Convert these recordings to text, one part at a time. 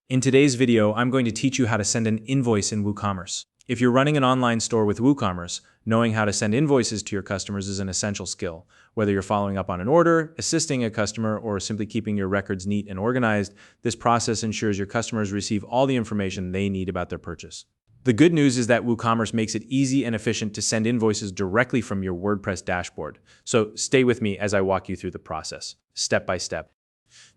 In today's video, I'm going to teach you how to send an invoice in WooCommerce. If you're running an online store with WooCommerce, knowing how to send invoices to your customers is an essential skill. Whether you're following up on an order, assisting a customer, or simply keeping your records neat and organized, this process ensures your customers receive all the information they need about their purchase. The good news is that WooCommerce makes it easy and efficient to send invoices directly from your WordPress dashboard. So stay with me as I walk you through the process, step by step.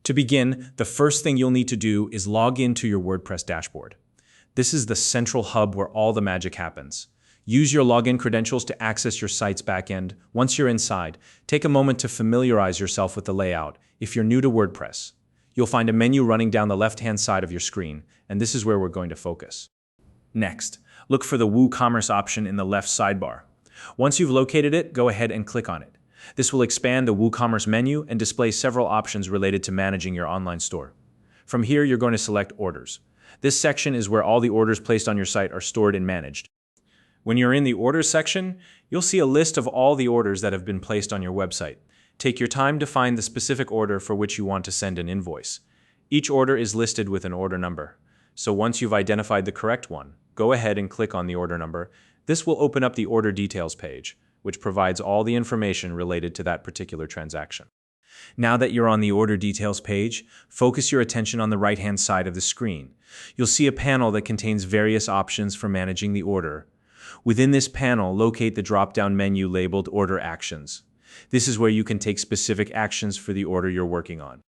To begin, the first thing you'll need to do is log into your WordPress dashboard. This is the central hub where all the magic happens. Use your login credentials to access your site's backend. Once you're inside, take a moment to familiarize yourself with the layout. If you're new to WordPress, you'll find a menu running down the left-hand side of your screen, and this is where we're going to focus. Next, look for the WooCommerce option in the left sidebar. Once you've located it, go ahead and click on it. This will expand the WooCommerce menu and display several options related to managing your online store. From here, you're going to select Orders. This section is where all the orders placed on your site are stored and managed. When you're in the Orders section, you'll see a list of all the orders that have been placed on your website. Take your time to find the specific order for which you want to send an invoice. Each order is listed with an order number. So once you've identified the correct one, go ahead and click on the order number. This will open up the order details page, which provides all the information related to that particular transaction. Now that you're on the order details page, focus your attention on the right-hand side of the screen. You'll see a panel that contains various options for managing the order. Within this panel, locate the drop-down menu labeled Order Actions. This is where you can take specific actions for the order you're working on.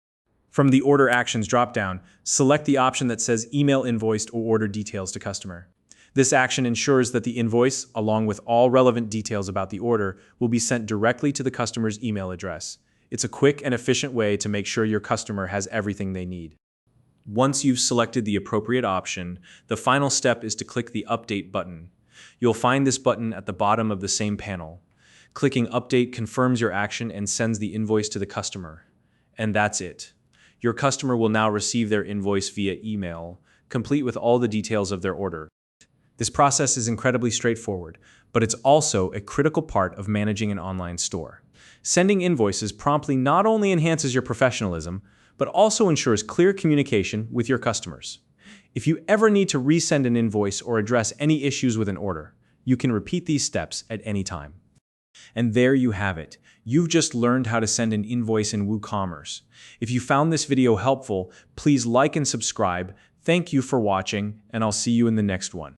From the Order Actions drop-down, select the option that says Email Invoiced or Order Details to Customer. This action ensures that the invoice, along with all relevant details about the order, will be sent directly to the customer's email address. It's a quick and efficient way to make sure your customer has everything they need. Once you've selected the appropriate option, the final step is to click the Update button. You'll find this button at the bottom of the same panel. Clicking Update confirms your action and sends the invoice to the customer. And that's it. Your customer will now receive their invoice via email, complete with all the details of their order. This process is incredibly straightforward, but it's also a critical part of managing an online store. Sending invoices promptly not only enhances your professionalism, but also ensures clear communication with your customers. If you ever need to resend an invoice or address any issues with an order, you can repeat these steps at any time. And there you have it. You've just learned how to send an invoice in WooCommerce. If you found this video helpful, please like and subscribe. Thank you for watching, and I'll see you in the next one.